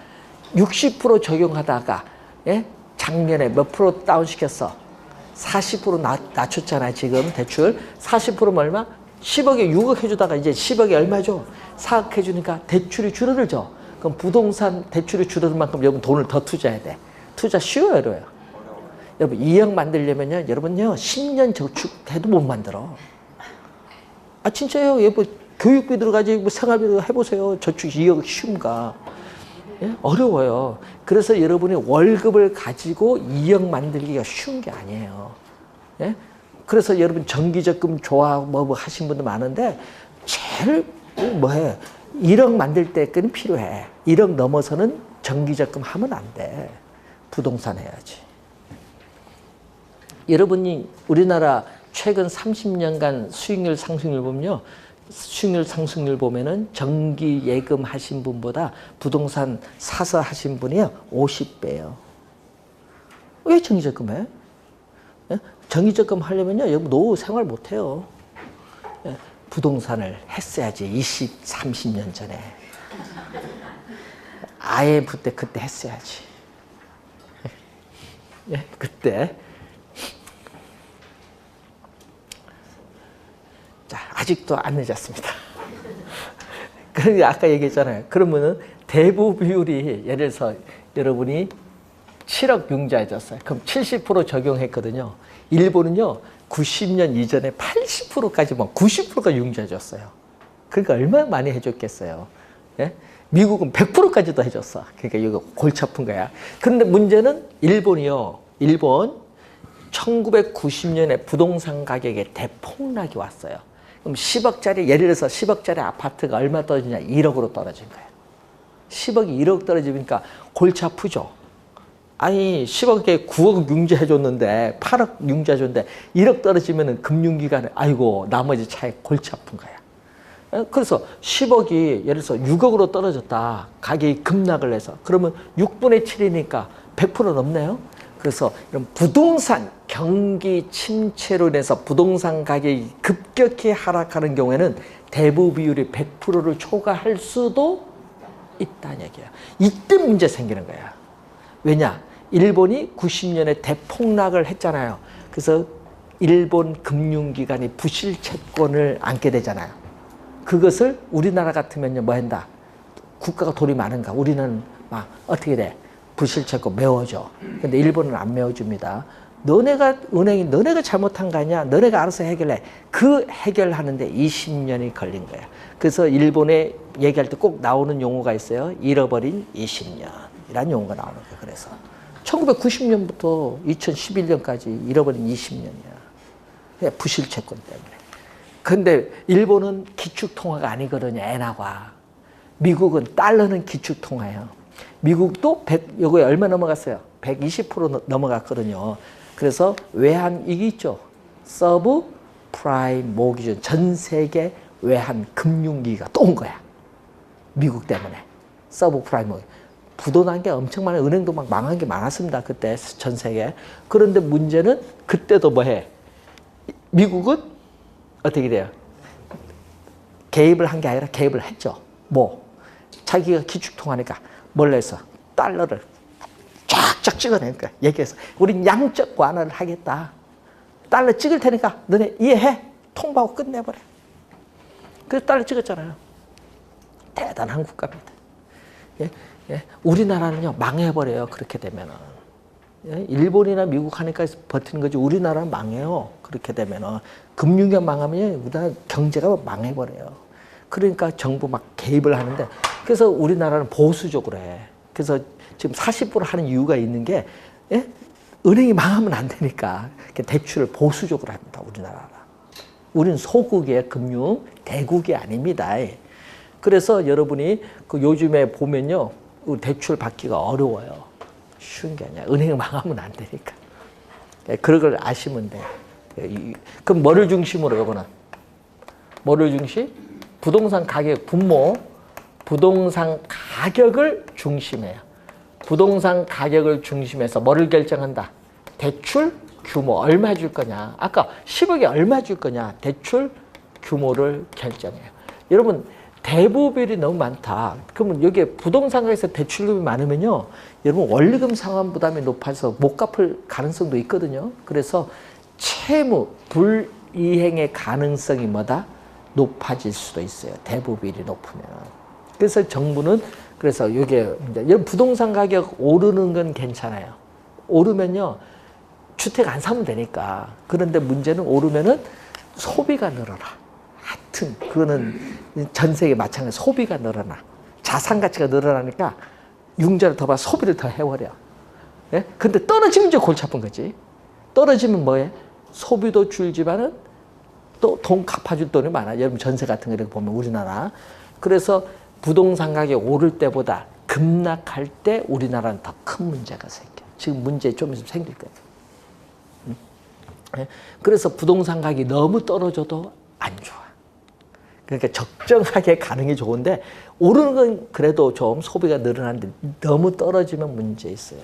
60% 적용하다가 작년에 몇 프로 다운시켰어? 40% 낮췄잖아요. 지금 대출 40%면 얼마? 10억에 6억 해주다가 이제 10억에 얼마죠? 4억 해주니까 대출이 줄어들죠. 그럼 부동산 대출이 줄어들 만큼 여러분 돈을 더 투자해야 돼. 투자 쉬워요, 어려워요? 여러분 2억 만들려면요, 여러분요 10년 저축해도 못 만들어. 아 진짜요? 뭐 교육비 들어가지 뭐 생활비 해보세요. 저축 2억 쉬운가? 예? 어려워요. 그래서 여러분이 월급을 가지고 2억 만들기가 쉬운 게 아니에요. 예? 그래서 여러분 정기적금 좋아 뭐 하신 분도 많은데 제일 뭐해 1억 만들 때까지는 필요해. 1억 넘어서는 정기적금 하면 안 돼. 부동산 해야지. 여러분이 우리나라 최근 30년간 수익률 상승률 보면요. 수익률 상승률 보면은 정기 예금 하신 분보다 부동산 사서 하신 분이요 50배예요. 왜 정기적금 해? 예? 정기적금 하려면요 여러분 노후 생활 못 해요. 예? 부동산을 했어야지 20, 30년 전에. IMF 때 그때 했어야지. 예? 그때. 자, 아직도 안 늦었습니다. 그러니까 아까 얘기했잖아요. 그러면은 대부 비율이 예를 들어서 여러분이 7억 융자해졌어요. 그럼 70% 적용했거든요. 일본은요, 90년 이전에 80%까지 막 90%가 융자해줬어요. 그러니까 얼마나 많이 해줬겠어요. 예? 미국은 100%까지도 해줬어. 그러니까 이거 골치 아픈 거야. 그런데 문제는 일본이요. 일본 1990년에 부동산 가격에 대폭락이 왔어요. 그럼 10억짜리, 예를 들어서 10억짜리 아파트가 얼마 떨어지냐? 1억으로 떨어진 거예요. 10억이 1억 떨어지니까 골치 아프죠. 아니 10억에 9억 융자해줬는데 8억 융자해줬는데 1억 떨어지면 금융기관에 아이고 나머지 차에 골치 아픈 거야. 그래서 10억이 예를 들어서 6억으로 떨어졌다. 가격이 급락을 해서. 그러면 6분의 7이니까 100% 넘네요. 그래서 이런 부동산 경기 침체로 인해서 부동산 가격이 급격히 하락하는 경우에는 대부 비율이 100%를 초과할 수도 있다는 얘기야. 이때 문제 생기는 거야. 왜냐? 일본이 90년에 대폭락을 했잖아요. 그래서 일본 금융기관이 부실 채권을 안게 되잖아요. 그것을 우리나라 같으면요, 뭐 한다? 국가가 돈이 많은가? 우리는 막 어떻게 돼? 부실 채권 메워줘. 근데 일본은 안 메워줍니다. 너네가 은행이 너네가 잘못한 거 아니야? 너네가 알아서 해결해. 그 해결하는데 20년이 걸린 거야. 그래서 일본에 얘기할 때 꼭 나오는 용어가 있어요. 잃어버린 20년이라는 용어가 나오는 거예요. 그래서 1990년부터 2011년까지 잃어버린 20년이야. 부실 채권 때문에. 근데 일본은 기축통화가 아니거든요. 엔화가. 미국은 달러는 기축통화예요. 미국도 요거에 얼마 넘어갔어요? 120% 넘어갔거든요. 그래서 외환 이게 있죠. 서브 프라임 모기지 전 세계 외환 금융위기가 또 온 거야. 미국 때문에. 서브 프라임 모기지. 부도난 게 엄청 많아요. 은행도 막 망한 게 많았습니다. 그때 전 세계. 그런데 문제는 그때도 뭐 해? 미국은 어떻게 돼요? 개입을 한 게 아니라 개입을 했죠. 뭐? 자기가 기축통화니까 뭘 해서 달러를 쫙쫙 찍어낸 거야. 얘기해서 우린 양적 완화를 하겠다. 달러 찍을 테니까 너네 이해해. 통보하고 끝내버려. 그래서 달러 찍었잖아요. 대단한 국가입니다. 예? 예? 우리나라는요 망해버려요. 그렇게 되면은. 예? 일본이나 미국 하니까 버티는 거지 우리나라는 망해요. 그렇게 되면은. 금융業망하면 우리나라 경제가 망해버려요. 그러니까 정부 막 개입을 하는데 그래서 우리나라는 보수적으로 해. 그래서 지금 40% 하는 이유가 있는 게 예? 은행이 망하면 안 되니까 대출을 보수적으로 합니다. 우리나라는. 우리는 소국의 금융 대국이 아닙니다. 그래서 여러분이 그 요즘에 보면요 대출 받기가 어려워요. 쉬운 게 아니야. 은행이 망하면 안 되니까. 그런 걸 아시면 돼. 그럼 뭐를 중심으로 요거는? 뭐를 중심? 부동산 가격 분모, 부동산 가격을 중심해요. 부동산 가격을 중심해서 뭐를 결정한다? 대출 규모 얼마 줄 거냐? 아까 10억에 얼마 줄 거냐? 대출 규모를 결정해요. 여러분 대부비율이 너무 많다. 그러면 여기에 부동산 가격에서 대출금이 많으면요. 여러분 원리금 상환 부담이 높아서 못 갚을 가능성도 있거든요. 그래서 채무 불이행의 가능성이 뭐다? 높아질 수도 있어요. 대부비율이 높으면. 그래서 정부는 그래서 이게 이제 부동산 가격 오르는 건 괜찮아요. 오르면요 주택 안 사면 되니까. 그런데 문제는 오르면은 소비가 늘어나. 하여튼 그거는 전 세계 마찬가지 소비가 늘어나. 자산 가치가 늘어나니까 융자를 더 봐, 소비를 더 해버려. 예? 근데 떨어지면 이제 골치 아픈 거지. 떨어지면 뭐해? 소비도 줄지만은 또 돈 갚아줄 돈이 많아. 여러분 전세 같은 거 이렇게 보면 우리나라. 그래서 부동산 가격이 오를 때보다 급락할 때 우리나라는 더 큰 문제가 생겨. 지금 문제 좀 있으면 생길 거예요. 예? 그래서 부동산 가격이 너무 떨어져도 안 좋아. 그러니까 적정하게 가는 게 좋은데 오르는 건 그래도 좀 소비가 늘어나는데 너무 떨어지면 문제 있어요.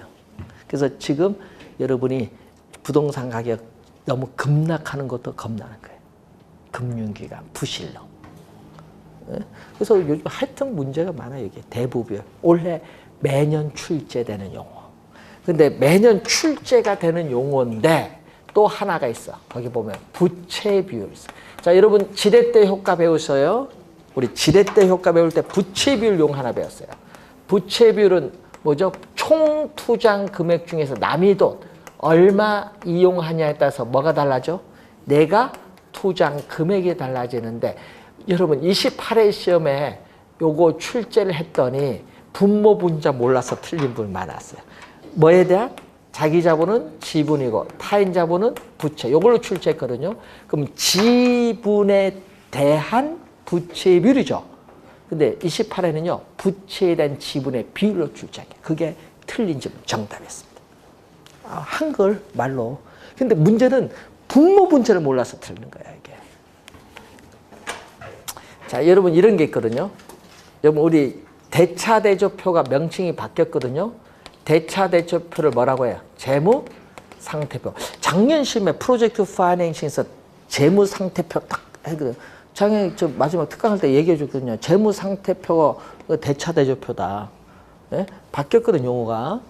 그래서 지금 여러분이 부동산 가격 너무 급락하는 것도 겁나는 거예요. 금융기관 부실로. 그래서 요즘 하여튼 문제가 많아요. 이게 대부분 올해 매년 출제되는 용어. 근데 매년 출제가 되는 용어인데 또 하나가 있어. 거기 보면 부채 비율. 자, 여러분 지렛대 효과 배우셔요. 우리 지렛대 효과 배울 때 부채 비율 용 하나 배웠어요. 부채 비율은 뭐죠? 총 투자 금액 중에서 남의 돈 얼마 이용하냐에 따라서 뭐가 달라져? 내가 투자 금액이 달라지는데 여러분 28회 시험에 요거 출제를 했더니 분모 분자 몰라서 틀린 분 많았어요. 뭐에 대한? 자기 자본은 지분이고 타인 자본은 부채. 요걸로 출제했거든요. 그럼 지분에 대한 부채 비율이죠. 근데 28회는요. 부채에 대한 지분의 비율로 출제해. 그게 틀린 질문 정답이었습니다. 한글 말로. 근데 문제는 분모 분자를 몰라서 틀린 거야 이게. 자, 여러분 이런 게 있거든요. 여러분 우리 대차대조표가 명칭이 바뀌었거든요. 대차대조표를 뭐라고 해요? 재무상태표. 작년 시험에 프로젝트 파이낸싱에서 재무상태표 딱 했거든요. 작년에 저 마지막 특강할 때 얘기해 줬거든요. 재무상태표가 대차대조표다. 네? 바뀌었거든요, 용어가.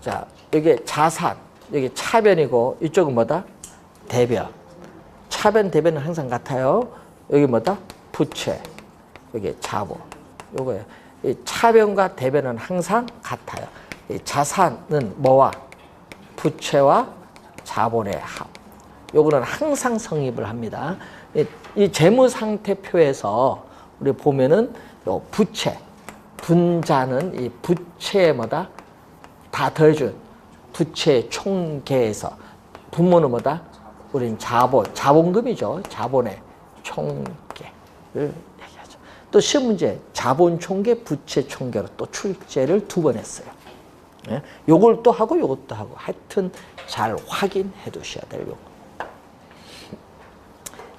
자, 여기 자산, 여기 차변이고 이쪽은 뭐다? 대변. 차변, 대변은 항상 같아요. 여기 뭐다? 부채. 여기 자본. 요거예요. 이 차변과 대변은 항상 같아요. 이 자산은 뭐와? 부채와 자본의 합. 요거는 항상 성립을 합니다. 이 재무상태표에서 우리 보면은 요 부채, 분자는 이 부채에 뭐다? 다 더해준 부채 총계에서 분모는 뭐다? 우린 자본, 자본금이죠. 자본의 총계를 얘기하죠. 또 시험 문제 자본 총계, 부채 총계로 또 출제를 2번 했어요. 예? 요걸 또 하고 요것도 하고 하여튼 잘 확인해 두셔야 돼요. 요거.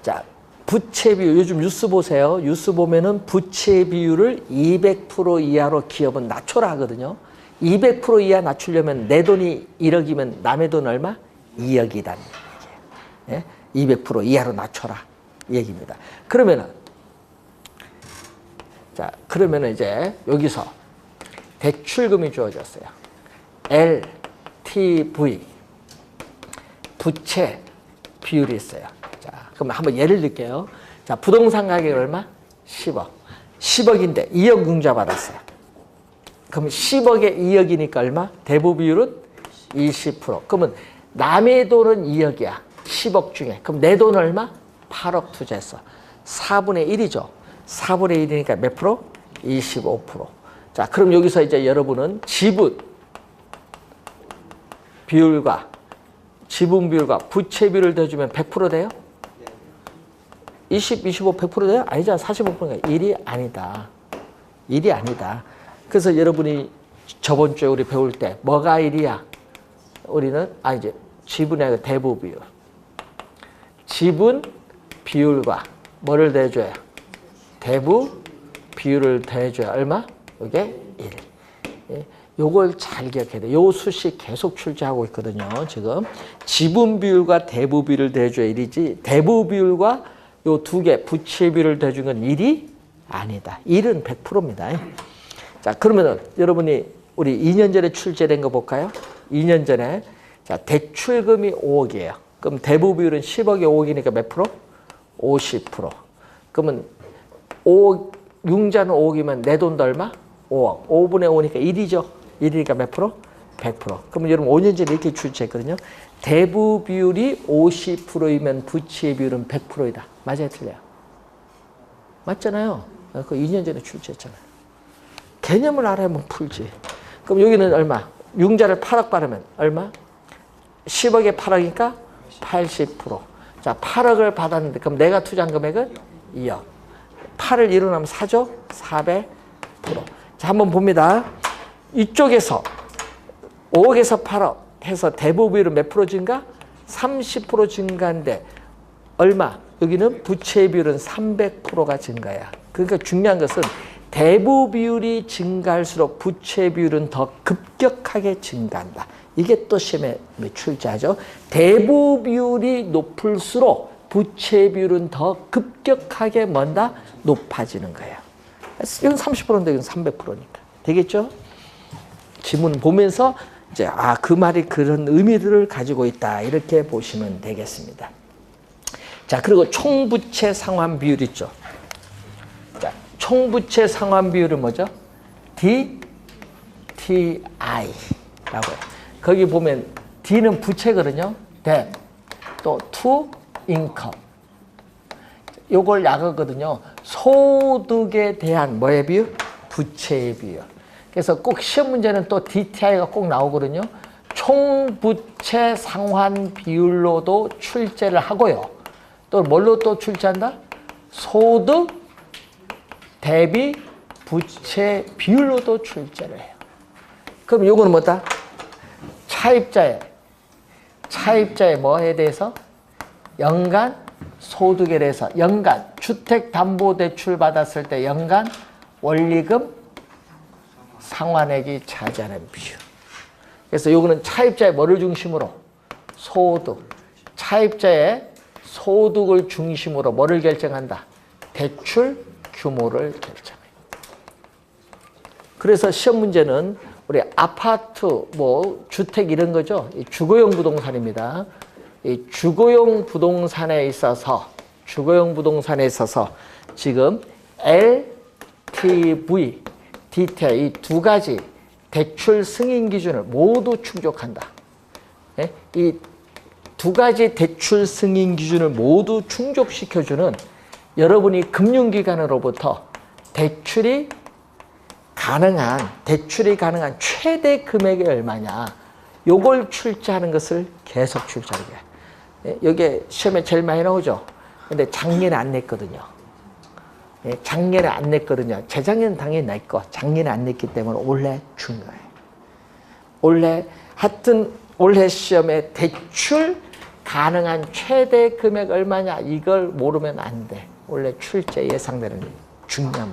자, 부채 비율 요즘 뉴스 보세요. 뉴스 보면은 부채 비율을 200% 이하로 기업은 낮춰라 하거든요. 200% 이하 낮추려면 내 돈이 1억이면 남의 돈 얼마? 2억이란 얘기예요. 예? 200% 이하로 낮춰라 얘기입니다. 그러면은 자, 그러면은 이제 여기서 대출금이 주어졌어요. LTV 부채 비율이 있어요. 자, 그럼 한번 예를 들게요. 자, 부동산 가격이 얼마? 10억. 10억인데 2억 융자 받았어요. 그럼 10억에 2억이니까 얼마? 대부 비율은 20%. 그러면 남의 돈은 2억이야. 10억 중에. 그럼 내 돈 얼마? 8억 투자했어. 4분의 1이죠. 4분의 1이니까 몇 프로? 25%. 자, 그럼 여기서 이제 여러분은 지분 비율과 지분 비율과 부채 비율을 더해주면 100% 돼요? 20, 25, 100% 돼요? 아니잖아. 45%가 1이 아니다. 1이 아니다. 그래서 여러분이 저번 주에 우리 배울 때 뭐가 1이야? 우리는 이제 지분의 대부 비율. 지분 비율과 뭐를 더해줘요? 대부 비율을 더해줘야 얼마? 이게 1. 예. 요걸 잘 기억해야 돼. 요 수식 계속 출제하고 있거든요. 지금 지분 비율과 대부 비율을 더해줘야 1이지 대부 비율과 요 두 개 부채 비율을 더해준 건 1이 아니다. 1은 100%입니다. 자, 그러면은 여러분이 우리 2년 전에 출제된 거 볼까요? 2년 전에 자, 대출금이 5억이에요. 그럼 대부 비율은 10억에 5억이니까 몇 프로? 50%. 그러면 5억, 융자는 5억이면 내 돈도 얼마? 5억. 5분의 5니까 1이죠. 1이니까 몇 프로? 100%. 그러면 여러분 5년 전에 이렇게 출제했거든요. 대부 비율이 50%이면 부채 비율은 100%이다. 맞아요, 틀려요? 맞잖아요. 그 2년 전에 출제했잖아요. 개념을 알아야만 풀지. 그럼 여기는 얼마? 융자를 8억 받으면 얼마? 10억에 8억이니까 80%. 자, 8억을 받았는데 그럼 내가 투자한 금액은 2억. 8을 1로 나면 4조 400%. 자, 한번 봅니다. 이쪽에서 5억에서 8억 해서 대부 비율은 몇 프로 증가? 30% 증가인데 얼마? 여기는 부채 비율은 300%가 증가야. 그러니까 중요한 것은 대부 비율이 증가할수록 부채 비율은 더 급격하게 증가한다. 이게 또 시험에 출제하죠. 대부 비율이 높을수록 부채 비율은 더 급격하게 뭔다? 높아지는 거예요. 이건 30%인데 이건 300%니까. 되겠죠? 지문 보면서 이제 그 말이 그런 의미들을 가지고 있다. 이렇게 보시면 되겠습니다. 자, 그리고 총부채 상환 비율 있죠. 자, 총부채 상환 비율은 뭐죠? DTI라고 해요. 거기 보면 D는 부채거든요. Debt, 또 to income. 요걸 약하거든요. 소득에 대한 뭐의 비율? 부채의 비율. 그래서 꼭 시험 문제는 또 DTI가 꼭 나오거든요. 총부채 상환 비율로도 출제를 하고요. 또 뭘로 또 출제한다? 소득 대비 부채 비율로도 출제를 해요. 그럼 요거는 뭐다? 차입자의 뭐에 대해서? 연간 소득에 대해서 연간 주택담보대출 받았을 때 연간 원리금 상환액이 차지하는 비율. 그래서 요거는 차입자의 뭐를 중심으로? 소득. 차입자의 소득을 중심으로 뭐를 결정한다? 대출 규모를 결정해요. 그래서 시험 문제는 우리 아파트, 주택 이런 거죠. 주거용 부동산입니다. 이 주거용 부동산에 있어서 지금 LTV, DTI 이 두 가지 대출 승인 기준을 모두 충족한다. 이 두 가지 대출 승인 기준을 모두 충족시켜주는 여러분이 금융기관으로부터 대출이 가능한 최대 금액이 얼마냐. 요걸 출제하는 것을 계속 출제하는 거야. 여기에 시험에 제일 많이 나오죠. 근데 작년에 안 냈거든요. 작년에 안 냈거든요. 재작년은 당연히 냈고 작년에 안 냈기 때문에 올해 준 거예요. 올해 시험에 대출 가능한 최대 금액 얼마냐 이걸 모르면 안 돼. 원래 출제 예상되는 중요한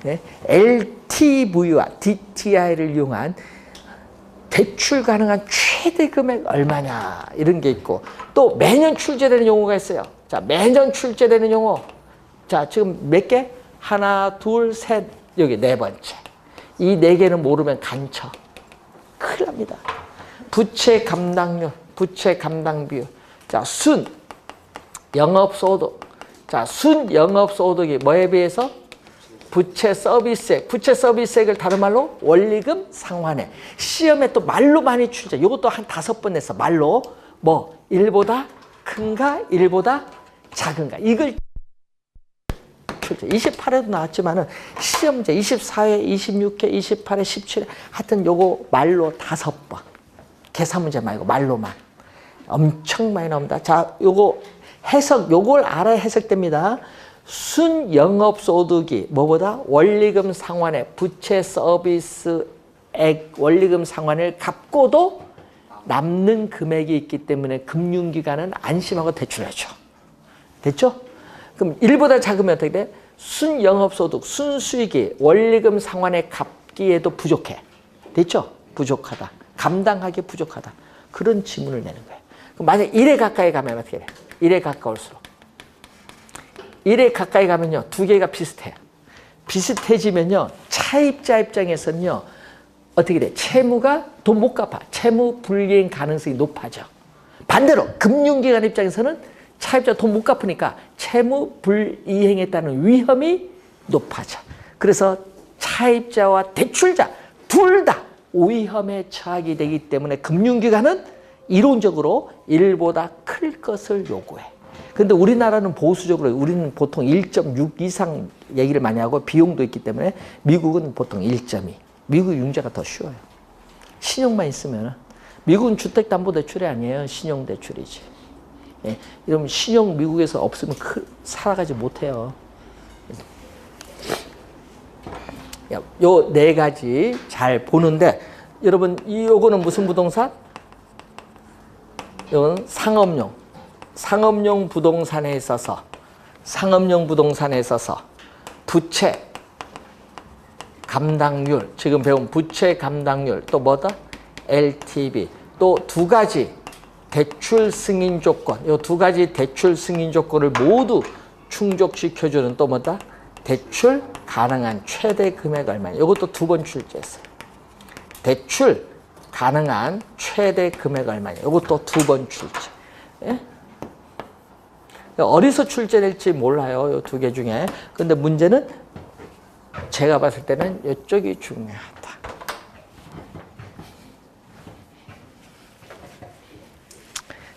문제. LTV와 DTI를 이용한 대출 가능한 최대 금액 얼마냐 이런 게 있고 또 매년 출제되는 용어가 있어요. 자, 매년 출제되는 용어. 자, 지금 몇 개? 하나, 둘, 셋, 여기 네 번째. 이 네 개는 모르면 간첩. 큰일 납니다. 부채 감당률, 부채 감당 비율. 자, 순 영업소득. 자, 순 영업소득이 뭐에 비해서? 부채 서비스액. 부채 서비스액을 다른 말로 원리금 상환액. 시험에 또 말로 많이 출제. 이것도 한 5번 냈어. 말로. 1보다 큰가? 1보다 작은가? 이걸 출제. 28회도 나왔지만은 시험 문제 24회, 26회, 28회, 17회 하여튼 요거 말로 5번. 계산 문제 말고 말로만. 엄청 많이 나옵니다. 자, 요거 해석, 요걸 알아야 해석됩니다. 순영업소득이 뭐보다 원리금 상환액, 부채 서비스액 원리금 상환을 갚고도 남는 금액이 있기 때문에 금융기관은 안심하고 대출해줘. 됐죠? 그럼 1보다 작으면 어떻게 돼? 순영업소득, 순수익이 원리금 상환액 갚기에도 부족해. 됐죠? 부족하다. 감당하기 부족하다. 그런 지문을 내는 거예요. 그럼 만약 1에 가까이 가면 어떻게 돼? 1에 가까울수록. 1에 가까이 가면요. 두 개가 비슷해요. 비슷해지면요. 차입자 입장에서는요. 어떻게 돼? 채무가 돈 못 갚아. 채무 불이행 가능성이 높아져. 반대로 금융기관 입장에서는 차입자 돈 못 갚으니까 채무 불이행에 따른 위험이 높아져. 그래서 차입자와 대출자 둘 다 위험에 처하게 되기 때문에 금융기관은 이론적으로 1보다 클 것을 요구해. 근데 우리나라는 보수적으로 우리는 보통 1.6 이상 얘기를 많이 하고 비용도 있기 때문에 미국은 보통 1.2. 미국 융자가 더 쉬워요. 신용만 있으면은. 미국은 주택담보대출이 아니에요. 신용대출이지. 예, 이러면 신용 미국에서 없으면 살아가지 못해요. 요 네 가지 잘 보는데, 여러분, 요거는 무슨 부동산? 이건 상업용 부동산에 있어서, 부채 감당률, 지금 배운 부채 감당률, 또 뭐다? LTV, 또 두 가지 대출 승인 조건, 이 두 가지 대출 승인 조건을 모두 충족시켜주는 또 뭐다? 대출 가능한 최대 금액 얼마냐. 이것도 두 번 출제했어요. 대출 가능한 최대 금액 얼마냐. 이것도 두 번 출제. 예? 어디서 출제될지 몰라요. 이 두 개 중에. 근데 문제는 제가 봤을 때는 이쪽이 중요하다.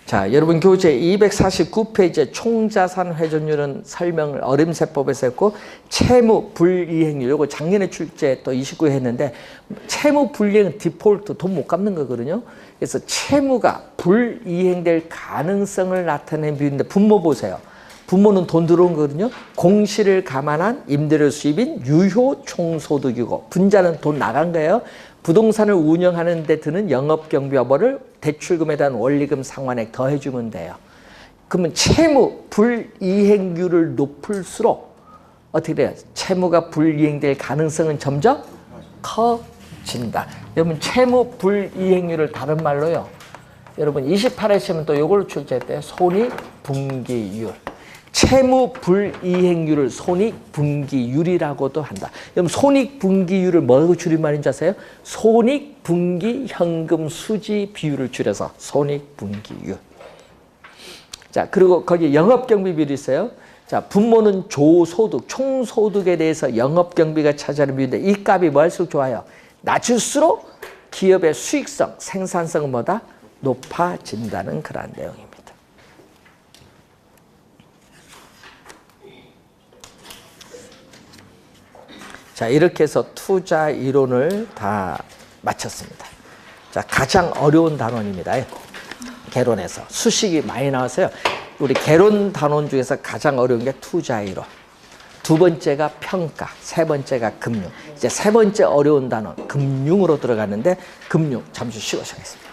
자, 여러분 교재 249페이지에 총자산 회전율은 설명을 어림세법에서 했고, 채무 불이행률, 이거 작년에 출제 또 29회 했는데, 채무 불이행은 디폴트, 돈 못 갚는 거거든요. 그래서 채무가 불이행될 가능성을 나타낸 비율인데, 분모 보세요. 분모는 돈 들어온 거거든요. 공시를 감안한 임대료 수입인 유효 총소득이고, 분자는 돈 나간 거예요. 부동산을 운영하는 데 드는 영업경비와벌을 대출금에 대한 원리금 상환액 더해주면 돼요. 그러면 채무 불이행률을 높일수록 어떻게 돼요? 채무가 불이행될 가능성은 점점 커진다. 여러분, 채무 불이행률을 다른 말로요, 여러분 28회 시험은 또 이걸로 출제했대요. 손익분기율. 채무 불이행률을 손익분기율이라고도 한다. 그럼 손익분기율을 뭐라고 줄임말인 줄 아세요? 손익분기현금수지 비율을 줄여서 손익분기율. 자, 그리고 거기 영업경비비율이 있어요. 자, 분모는 조소득, 총소득에 대해서 영업경비가 차지하는 비율인데, 이 값이 뭐 할수록 좋아요? 낮을수록 기업의 수익성, 생산성은 뭐다? 높아진다는 그런 내용입니다. 자, 이렇게 해서 투자 이론을 다 마쳤습니다. 자, 가장 어려운 단원입니다. 개론에서. 수식이 많이 나왔어요. 우리 개론 단원 중에서 가장 어려운 게 투자 이론. 두 번째가 평가, 세 번째가 금융. 이제 세 번째 어려운 단원, 금융으로 들어가는데, 금융 잠시 쉬고 시작하겠습니다.